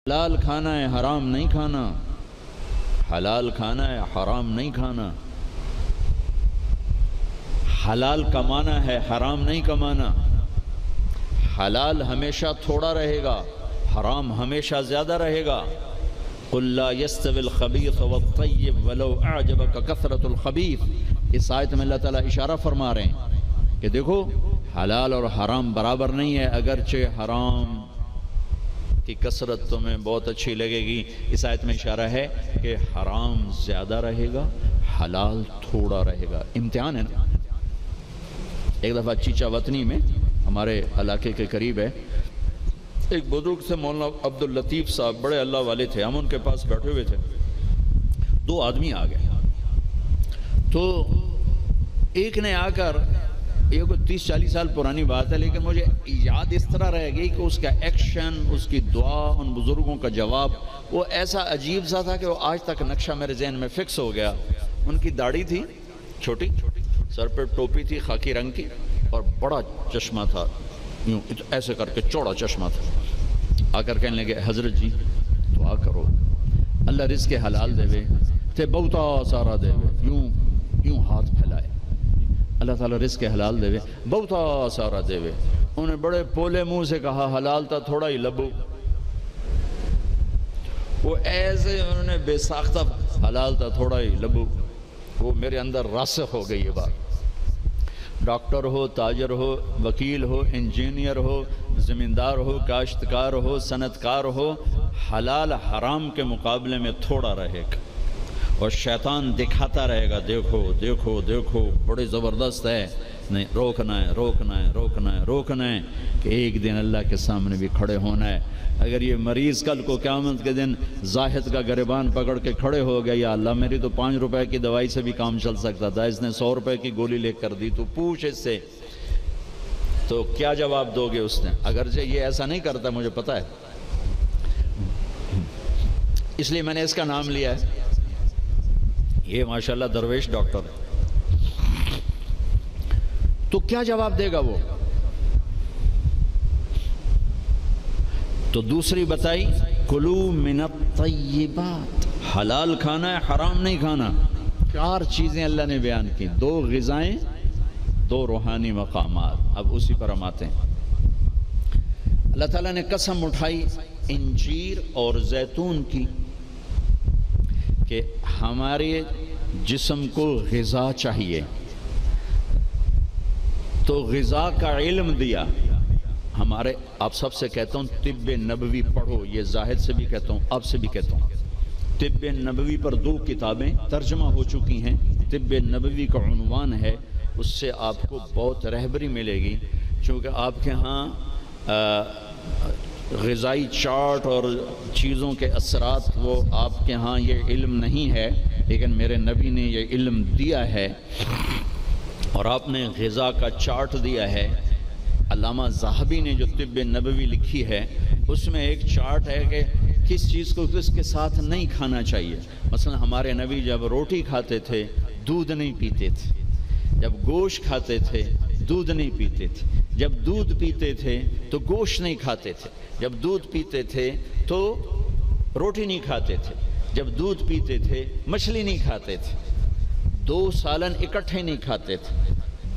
حلال کھانا ہے حرام نہیں کھانا، حلال کھانا ہے حرام نہیں کھانا، حلال کمانا ہے حرام نہیں کمانا، حلال ہمیشہ تھوڑا رہے گا، حرام ہمیشہ زیادہ رہے گا۔ قل لا يستوي الخبيث والطيب ولو اعجبك كثرة الخبيث، اس آیت میں اللہ تعالیٰ اشارہ فرما رہے ہیں کہ دیکھو حلال اور حرام برابر نہیں ہے، اگرچہ حرام کی کثرت تمہیں بہت اچھی لگے گی، اس آیت میں اشارہ ہے کہ حرام زیادہ رہے گا حلال تھوڑا رہے گا۔ امتحان ہے نا۔ ایک دفعہ چیچا وطنی میں ہمارے علاقے کے قریب ہے، ایک بزرگ سے مولانا عبداللطیف صاحب بڑے اللہ والے تھے، ہم ان کے پاس بیٹھے ہوئے تھے، دو آدمی آ گئے تو ایک نے آ کر، یہ کوئی 30-40 سال پرانی بات ہے لیکن مجھے یاد اس طرح رہ گئی کہ اس کا ایکشن، اس کی دعا، ان بزرگوں کا جواب وہ ایسا عجیب سا تھا کہ وہ آج تک نقشہ میرے ذہن میں فکس ہو گیا۔ ان کی داڑھی تھی چھوٹی، سر پہ ٹوپی تھی خاکی رنگ کی اور بڑا چشمہ تھا، یوں ایسے کر کے چوڑا چشمہ تھا۔ آ کر کہنے لگے حضرت جی دعا کرو اللہ رزق حلال دے وے تے بہتا سارا دے وے، یوں ہاتھ پھیلائے، اللہ تعالیٰ رزق حلال دے وے بہتا سارا دے وے۔ انہوں نے بڑے پولے منہ سے کہا حلال تا تھوڑا ہی لبو، وہ ایسے انہوں نے بے ساختہ حلال تا تھوڑا ہی لبو، وہ میرے اندر راسخ ہو گئی یہ بات۔ ڈاکٹر ہو، تاجر ہو، وکیل ہو، انجینئر ہو، زمیندار ہو، کاشتکار ہو، صنعتکار ہو، حلال حرام کے مقابلے میں تھوڑا رہے گا، اور شیطان دکھاتا رہے گا دیکھو دیکھو دیکھو بڑے زبردست ہے، نہیں روکنا ہے روکنا ہے روکنا ہے روکنا ہے کہ ایک دن اللہ کے سامنے بھی کھڑے ہونا ہے۔ اگر یہ مریض کل کو قیامت کے دن زاہد کا گریبان پکڑ کے کھڑے ہو گیا، یا اللہ میری تو 5 روپے کی دوائی سے بھی کام چل سکتا تھا، اس نے 100 روپے کی گولی لے کر دی، تو پوچھ اس سے، تو کیا جواب دو گے اس نے؟ اگرچہ یہ ایسا نہیں کرتا مجھے پتہ ہے، اس لیے میں نے اس کا نام لیا ہے، یہ ماشاءاللہ درویش ڈاکٹر ہے۔ تو کیا جواب دے گا وہ؟ تو دوسری بتائی کلو من الطیبات، حلال کھانا ہے حرام نہیں کھانا۔ 4 چیزیں اللہ نے بیان کی، 2 غذائیں، 2 روحانی مقامات۔ اب اسی پر ہم آتے ہیں۔ اللہ تعالیٰ نے قسم اٹھائی انجیر اور زیتون کی کہ ہمارے جسم کو غذا چاہیے، تو غذا کا علم دیا۔ ہمارے آپ سب سے کہتا ہوں طب نبوی پڑھو، یہ زاہد سے بھی کہتا ہوں آپ سے بھی کہتا ہوں، طب نبوی پر 2 کتابیں ترجمہ ہو چکی ہیں، طب نبوی کا عنوان ہے، اس سے آپ کو بہت رہبری ملے گی، چونکہ آپ کے ہاں غذائی چارٹ اور چیزوں کے اثرات وہ آپ کے ہاں یہ علم نہیں ہے، لیکن میرے نبی نے یہ علم دیا ہے اور آپ نے غذا کا چارٹ دیا ہے۔ علامہ ذہبی نے جو طب نبوی لکھی ہے اس میں ایک چارٹ ہے کہ کس چیز کو کس کے ساتھ نہیں کھانا چاہیے۔ مثلا ہمارے نبی جب روٹی کھاتے تھے دودھ نہیں پیتے تھے، جب گوشت کھاتے تھے دودھ نہیں پیتے تھے، جب دودھ پیتے تھے تو گوشت نہیں کھاتے تھے، جب دودھ پیتے تھے تو روٹی نہیں کھاتے تھے، جب دودھ پیتے تھے مچھلی نہیں کھاتے تھے، 2 سالن اکٹھے نہیں کھاتے تھے،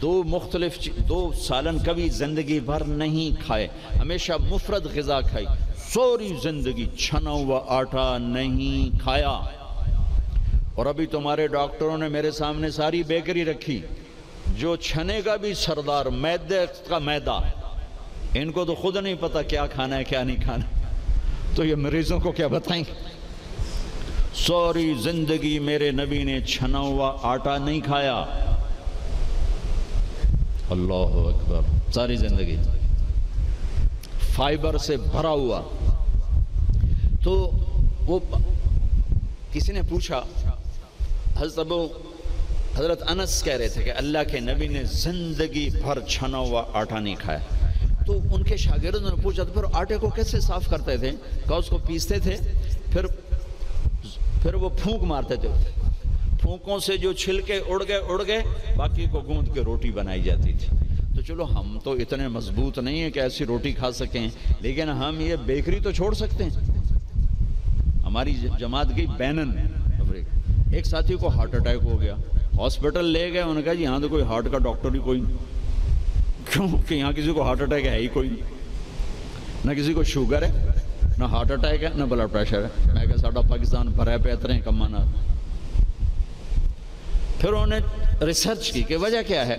2 سالن کبھی زندگی بھر نہیں کھائے، ہمیشہ مفرد غذا کھائی، سوری زندگی چھنا ہوا آٹا نہیں کھایا۔ اور ابھی تمہارے ڈاکٹروں نے میرے سامنے ساری بیکری رکھی، جو چھنے کا بھی سردار، میدے کا میدا، ان کو تو خود نہیں پتا کیا کھانا ہے کیا نہیں کھانا، تو یہ مریضوں کو کیا بتائیں؟ سوری زندگی میرے نبی نے چھنا ہوا آٹا نہیں کھایا، اللہ اکبر، ساری زندگی فائبر سے بھرا ہوا۔ تو وہ کسی نے پوچھا، حضرت انس کہہ رہے تھے کہ اللہ کے نبی نے زندگی بھر چھنا ہوا آٹا نہیں کھایا، تو ان کے شاگردوں نے پوچھا تو پھر آٹے کو کیسے صاف کرتے تھے؟ کہا اس کو پیستے تھے، پھر وہ پھونک مارتے تھے، پھونکوں سے جو چھلکے اڑ گئے باقی کو گوندھ کے روٹی بنائی جاتی تھی۔ تو چلو ہم تو اتنے مضبوط نہیں ہیں کہ ایسی روٹی کھا سکیں، لیکن ہم یہ بیکری تو چھوڑ سکتے ہیں، ہماری جماعت گئی بینن افریقہ، ایک ساتھی کو ہارٹ اٹیک ہو گیا، ہاسپٹل لے گئے، انہوں نے کہا جی یہاں تو کوئی ہارٹ کا ڈاکٹر ہی کوئی نہیں، کیوں کہ یہاں کسی کو ہارٹ اٹیک ہے ہی کوئی نہیں، نہ کسی کو شوگر ہے، نہ ہارٹ اٹیک ہے، نہ بلڈ پریشر ہے۔ میں کہا ساڈا پاکستان بھرا پہ اتنے کمانا۔ پھر انہوں نے ریسرچ کی کہ وجہ کیا ہے،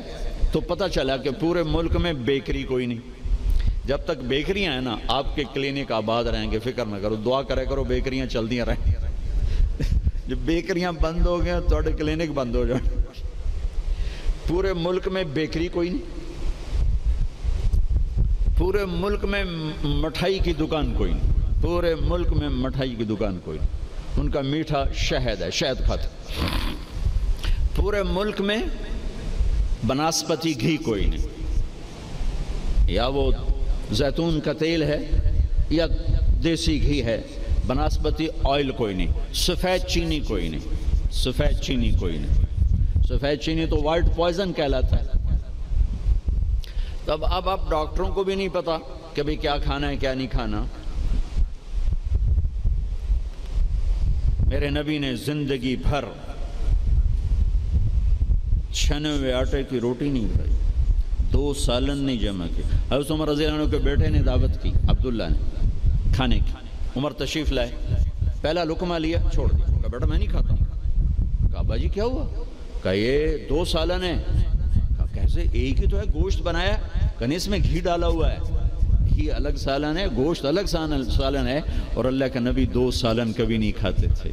تو پتہ چلا کہ پورے ملک میں بیکری کوئی نہیں۔ جب تک بیکریاں ہیں نا آپ کے کلینک آباد رہیں گے، فکر نہ کرو، دعا کرے کرو بیکریاں چلدیاں رہیں۔ جب بیکریاں بند ہو گئے تو کلینک بند ہو جائیں۔ پورے ملک میں بیکری کوئی نہیں، پورے ملک میں مٹھائی کی دکان کوئی نہیں، پورے ملک میں مٹھائی کی دکان کوئی نہیں، ان کا میٹھا شہد ہے، شہد کھاتے۔ پورے ملک میں بناسپتی گھی کوئی نہیں، یا وہ زیتون کا تیل ہے یا دیسی گھی ہے، بناسپتی آئل کوئی نہیں، سفید چینی کوئی نہیں، سفید چینی کوئی نہیں، سفید چینی تو وائٹ پوائزن کہلاتا ہے۔ تب اب ڈاکٹروں کو بھی نہیں پتا کہ بھئی کیا کھانا ہے کیا نہیں کھانا۔ میرے نبی نے زندگی بھر چھنے ہوئے آٹے کی روٹی نہیں کھائی، 2 سالن نہیں جمع کی۔ حضرت عمر رضی اللہ عنہ کے بیٹے نے دعوت کی، عبداللہ نے، کھانے کی۔ عمر تشریف لائے، پہلا لقمہ لیا، چھوڑ دیا، کہا بیٹا میں نہیں کھاتا۔ کہا ابا جی کیا ہوا؟ کہا یہ 2 سالن ہے۔ کہا کیسے؟ ایک ہی تو ہے، گوشت بنایا، کہا اس میں گھی ڈالا ہوا ہے، گھی الگ سالن ہے، گوشت الگ سالن ہے، اور اللہ کا نبی 2 سالن کبھی نہیں کھاتے تھے۔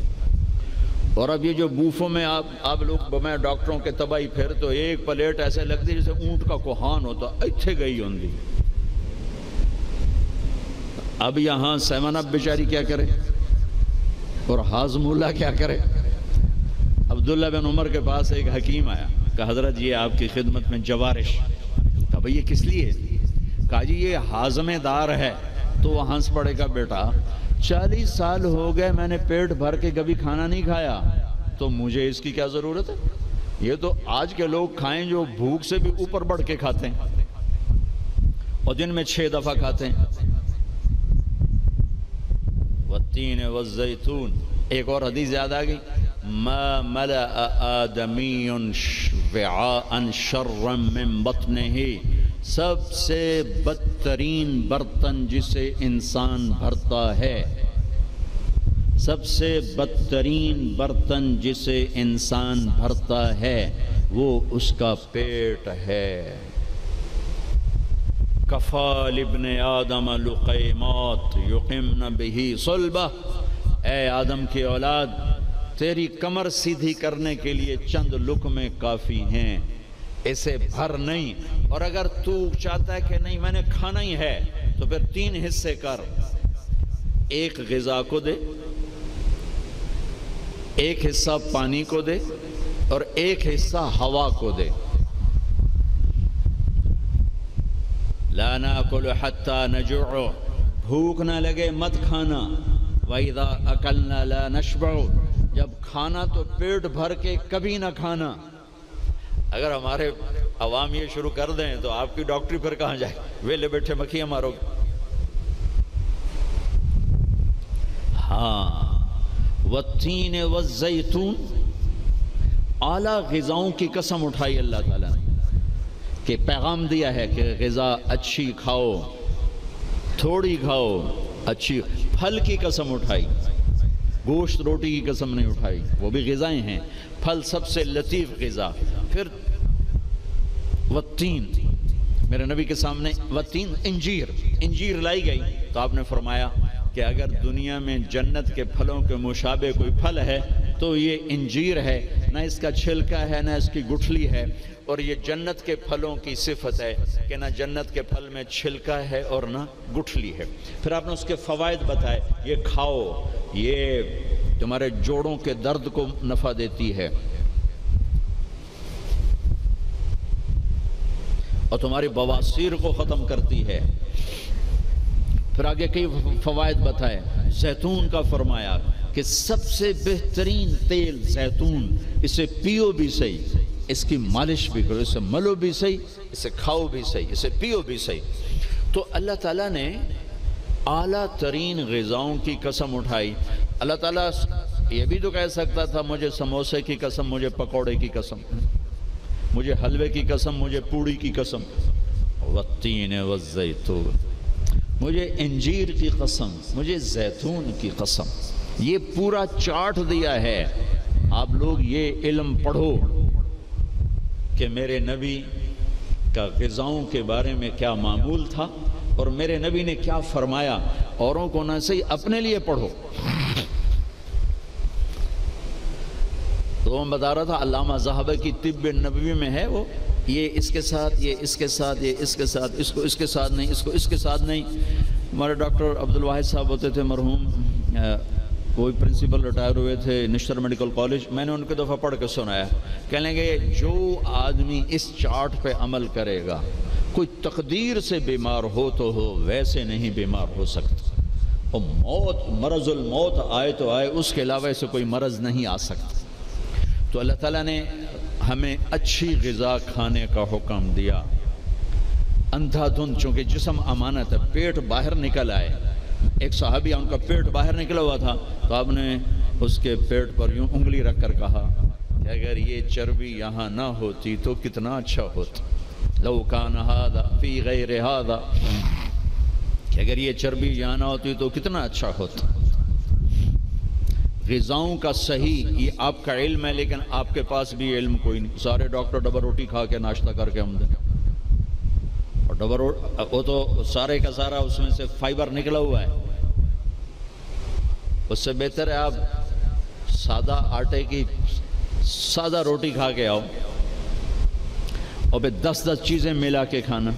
اور اب یہ جو بوفوں میں آپ لوگ میں ڈاکٹروں کے تباہی پھر تو ایک پلیٹ ایسے لگتی جیسے اونٹ کا کوہان ہوتا، اتھے گئی ہوں گی۔ اب یہاں 7 اپ بیچاری کیا کرے اور ہاضم اللہ کیا کرے؟ عبداللہ بن عمر کے پاس ایک حکیم آیا، کہا حضرت یہ آپ کی خدمت میں جوارش۔ کہا بھئی یہ کس لیے؟ کہا جی یہ ہاضمے دار ہے۔ تو وہ ہنس پڑے گا، بیٹا 40 سال ہو گئے میں نے پیٹ بھر کے کبھی کھانا نہیں کھایا، تو مجھے اس کی کیا ضرورت ہے؟ یہ تو آج کے لوگ کھائیں جو بھوک سے بھی اوپر بڑھ کے کھاتے ہیں اور دن میں 6 دفعہ کھاتے ہیں۔ والتین والزیتون، ایک اور حدیث یاد آ گئی، ما ملأ آدمی وعاء شرا من بطنہ، سب سے بدترین برتن جسے انسان بھرتا ہے، سب سے بدترین برتن جسے انسان بھرتا ہے وہ اس کا پیٹ ہے۔ کفا لابن آدم لقیمات یقمن بہ صلبہ، اے آدم کی اولاد تیری کمر سیدھی کرنے کے لیے چند لقمے کافی ہیں، اسے بھر نہیں۔ اور اگر تو چاہتا ہے کہ نہیں میں نے کھانا ہی ہے تو پھر 3 حصے کر، ایک غذا کو دے، ایک حصہ پانی کو دے، اور ایک حصہ ہوا کو دے۔ لا ناکل حتی نجوع، بھوک نہ لگے مت کھانا۔ وَإِذَا أَكَلْنَا لَا نَشْبَعُ، جب کھانا تو پیٹ بھر کے کبھی نہ کھانا۔ اگر ہمارے عوام یہ شروع کر دیں تو آپ کی ڈاکٹری پھر کہاں جائے، ویلے بیٹھے مکھیاں مارو گے۔ ہاں، والتین والزیتون، اعلیٰ غذاؤں کی قسم اٹھائی اللہ تعالیٰ نے، کہ پیغام دیا ہے کہ غذا اچھی کھاؤ، تھوڑی کھاؤ، اچھی۔ پھل کی قسم اٹھائی، گوشت روٹی کی قسم نہیں اٹھائی، وہ بھی غذائیں ہیں، پھل سب سے لطیف غذا۔ پھر والتین، میرے نبی کے سامنے والتین، انجیر لائی گئی تو آپ نے فرمایا کہ اگر دنیا میں جنت کے پھلوں کے مشابہ کوئی پھل ہے تو یہ انجیر ہے، نہ اس کا چھلکا ہے نہ اس کی گٹھلی ہے، اور یہ جنت کے پھلوں کی صفت ہے کہ نہ جنت کے پھل میں چھلکا ہے اور نہ گٹھلی ہے۔ پھر آپ نے اس کے فوائد بتائے، یہ کھاؤ، یہ تمہارے جوڑوں کے درد کو نفع دیتی ہے اور تمہاری بواسیر کو ختم کرتی ہے۔ پھر آگے کئی فوائد بتائے، زیتون کا فرمایا کہ سب سے بہترین تیل زیتون، اسے پیو بھی صحیح، اس کی مالش بھی کرو، اسے ملو بھی صحیح، اسے کھاؤ بھی صحیح، اسے پیو بھی صحیح۔ تو اللہ تعالیٰ نے اعلیٰ ترین غذاؤں کی قسم اٹھائی۔ اللہ تعالیٰ یہ بھی تو کہہ سکتا تھا مجھے سموسے کی قسم، مجھے پکوڑے کی قسم، مجھے حلوے کی قسم، مجھے پوڑی کی قسم، والتین والزیتون، مجھے انجیر کی قسم، مجھے زیتون کی قسم۔ یہ پورا چارٹ دیا ہے۔ آپ لوگ یہ علم پڑھو کہ میرے نبی کا غذاؤں کے بارے میں کیا معمول تھا اور میرے نبی نے کیا فرمایا۔ اوروں کو نہ صحیح، اپنے لیے پڑھو۔ تو میں بتا رہا تھا علامہ ذہبی کی طب نبوی میں ہے وہ، یہ اس کے ساتھ، یہ اس کے ساتھ، یہ اس کے ساتھ، اس کو اس کے ساتھ نہیں، اس کو اس کے ساتھ نہیں۔ ہمارے ڈاکٹر عبدالواحد صاحب ہوتے تھے مرحوم، کوئی پرنسپل ریٹائر ہوئے تھے نشتر میڈیکل کالج، میں نے ان کے دفعہ پڑھ کے سنایا، کہنے گے جو آدمی اس چارٹ پہ عمل کرے گا، کوئی تقدیر سے بیمار ہو تو ہو، ویسے نہیں بیمار ہو سکتا، اور موت، مرض الموت آئے تو آئے، اس کے علاوہ سے کوئی مرض نہیں آ سکتا۔ تو اللہ تعالیٰ نے ہمیں اچھی غذا کھانے کا حکم دیا۔ اندھا دھند، چونکہ جسم امانت ہے، پیٹ باہر نکل آئے، ایک صحابی ان کا پیٹ باہر نکلا ہوا تھا، تو آپ نے اس کے پیٹ پر یوں انگلی رکھ کر کہا کہ اگر یہ چربی یہاں نہ ہوتی تو کتنا اچھا ہوتا، لو کان ھذا فی غیر ھذا، کہ اگر یہ چربی یہاں نہ ہوتی تو کتنا اچھا ہوتا۔ غذاؤں کا صحیح یہ آپ کا علم ہے، لیکن آپ کے پاس بھی علم کوئی نہیں۔ سارے ڈاکٹر ڈبل روٹی کھا کے ناشتہ کر کے آمدے، اور ڈبل وہ تو سارے کا سارا اس میں سے فائبر نکلا ہوا ہے۔ اس سے بہتر ہے آپ سادہ آٹے کی سادہ روٹی کھا کے آؤ، اور پھر 10 چیزیں ملا کے کھانا۔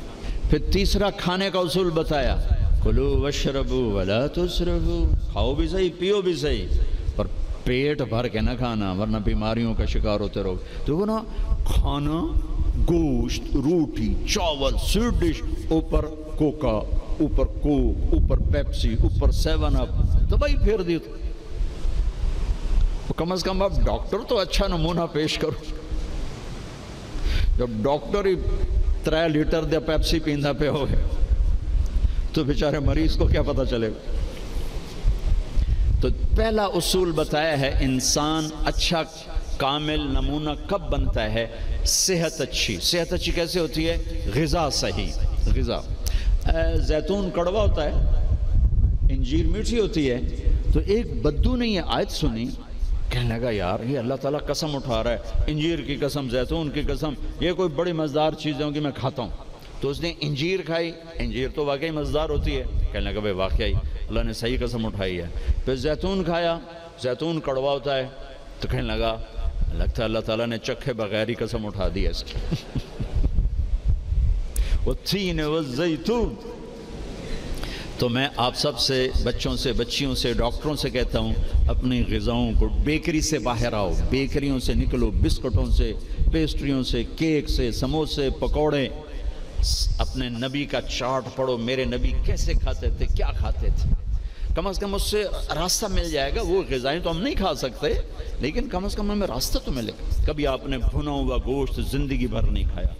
پھر تیسرا کھانے کا اصول بتایا، کلوا واشربوا ولا تسرفوا، کھاؤ بھی صحیح، پیو بھی صحیح، پر پیٹ بھر کے نہ کھانا، ورنہ بیماریوں کا شکار ہوتے رہو۔ تو وہ نا کھانا، گوشت، روٹی، چاول، سویٹ ڈش، اوپر کوکا، اوپر کوک، اوپر پیپسی، اوپر 7 اپ، دوائی پھیر دی۔ تو کم از کم آپ ڈاکٹر تو اچھا نمونہ پیش کرو۔ جب ڈاکٹر ہی 3 لیٹر دے پیپسی پیندا پہ ہو گئے تو بیچارے مریض کو کیا پتہ چلے گا۔ تو پہلا اصول بتایا ہے، انسان اچھا کامل نمونہ کب بنتا ہے؟ صحت اچھی۔ صحت اچھی کیسے ہوتی ہے؟ غذا صحیح۔ غذا، زیتون کڑوا ہوتا ہے، انجیر میٹھی ہوتی ہے۔ تو ایک بدو نے یہ آیت سنی، کہنے لگا یار یہ اللہ تعالیٰ قسم اٹھا رہا ہے، انجیر کی قسم، زیتون کی قسم، یہ کوئی بڑی مزیدار چیزیں ہوں کہ میں کھاتا ہوں۔ تو اس نے انجیر کھائی، انجیر تو واقعی مزیدار ہوتی ہے، کہنے لگا بھائی واقعی اللہ نے صحیح قسم اٹھائی ہے۔ پھر زیتون کھایا، زیتون کڑوا ہوتا ہے، تو کہنے لگا لگتا ہے اللہ تعالیٰ نے چکھے بغیر ہی قسم اٹھا دی ہے اس کی۔ والتین والزیتون۔ تو میں آپ سب سے، بچوں سے، بچیوں سے، ڈاکٹروں سے کہتا ہوں، اپنی غذاؤں کو، بیکری سے باہر آؤ، بیکریوں سے نکلو، بسکٹوں سے، پیسٹریوں سے، کیک سے، سموسے، پکوڑے۔ اپنے نبی کا چارٹ پڑھو، میرے نبی کیسے کھاتے تھے، کیا کھاتے تھے، کم از کم اس سے راستہ مل جائے گا۔ وہ غذائیں تو ہم نہیں کھا سکتے، لیکن کم از کم ہمیں راستہ تو ملے گا۔ کبھی آپ نے بھنا ہوا گوشت زندگی بھر نہیں کھایا،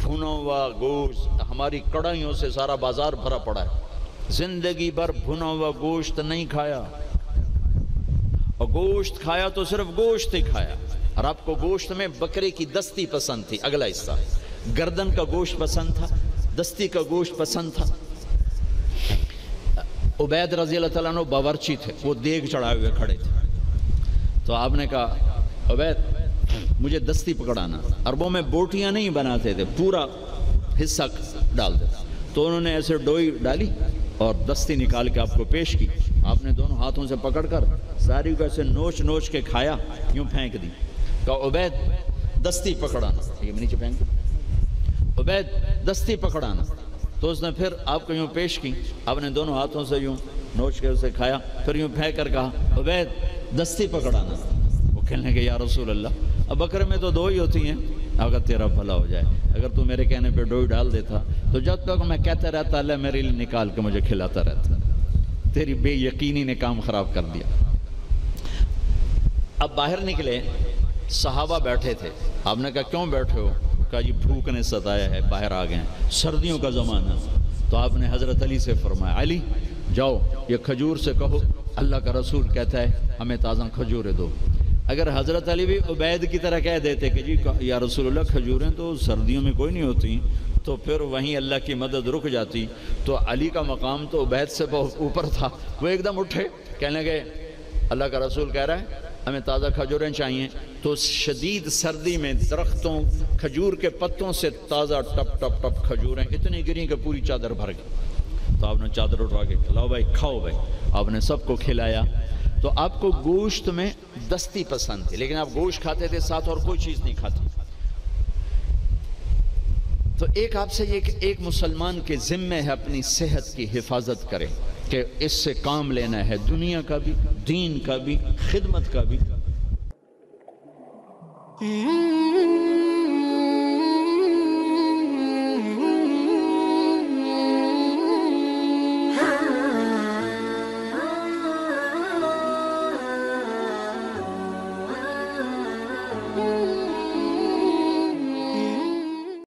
بھنا ہوا گوشت، ہماری کڑھائیوں سے سارا بازار بھرا پڑا ہے، زندگی بھر بھنا ہوا گوشت نہیں کھایا، اور گوشت کھایا تو صرف گوشت ہی کھایا۔ اور آپ کو گوشت میں بکرے کی دستی پسند تھی، اگلا حصہ گردن کا گوشت پسند تھا، دستی کا گوشت پسند تھا۔ عبید رضی اللہ تعالیٰ عنہ باورچی تھے، وہ دیگ چڑھائے ہوئے کھڑے تھے، تو آپ نے کہا عبید مجھے دستی پکڑانا۔ عربوں میں بوٹیاں نہیں بناتے تھے، پورا حصہ ڈال دیتے، تو انہوں نے ایسے ڈوئی ڈالی اور دستی نکال کے آپ کو پیش کی۔ آپ نے دونوں ہاتھوں سے پکڑ کر ساری کو ایسے نوچ نوچ کے کھایا، یوں پھینک دی، کہا عبید دستی پکڑانا، یہ نیچے پھینک دی، عبید دستی پکڑانا۔ تو اس نے پھر آپ کو یوں پیش کی، آپ نے دونوں ہاتھوں سے یوں نوچ کے اسے کھایا، پھر یوں پھینک کر کہا عبید دستی پکڑانا۔ وہ کہنے لگے یا رسول اللہ، اب بکرے میں تو 2 ہی ہوتی ہیں، اگر تیرا بھلا ہو جائے، اگر تو میرے کہنے پہ ڈوئی ڈال دیتا تو جب تک میں کہتا رہتا اللہ میرے لیے نکال کے مجھے کھلاتا رہتا، تیری بے یقینی نے کام خراب کر دیا۔ اب باہر نکلے، صحابہ بیٹھے تھے، آپ نے کہا کیوں بیٹھے ہو؟ کہا جی بھوک نے ستایا ہے، باہر آ گئے ہیں، سردیوں کا زمانہ۔ تو آپ نے حضرت علی سے فرمایا علی جاؤ یہ کھجور سے کہو اللہ کا رسول کہتا ہے ہمیں تازہ کھجوریں دو۔ اگر حضرت علی بھی عبید کی طرح کہہ دیتے کہ جی یا رسول اللہ کھجوریں تو سردیوں میں کوئی نہیں ہوتی، تو پھر وہیں اللہ کی مدد رک جاتی۔ تو علی کا مقام تو عبید سے بہت اوپر تھا، وہ ایک دم اٹھے کہنے لگے اللہ کا رسول کہہ رہا ہے ہمیں تازہ کھجوریں چاہیے۔ تو شدید سردی میں درختوں کھجور کے پتوں سے تازہ ٹپ ٹپ ٹپ کھجوریں اتنی گریں کہ پوری چادر بھر گئی۔ تو آپ نے چادر اٹھا کے کھلاؤ بھائی، کھاؤ بھائی، آپ نے سب کو کھلایا۔ تو آپ کو گوشت میں دستی پسند تھی، لیکن آپ گوشت کھاتے تھے ساتھ اور کوئی چیز نہیں کھاتے۔ تو ایک آپ سے یہ کہ ایک مسلمان کے ذمہ ہے اپنی صحت کی حفاظت کرے کہ اس سے کام لینا ہے، دنیا کا بھی، دین کا بھی، خدمت کا بھی۔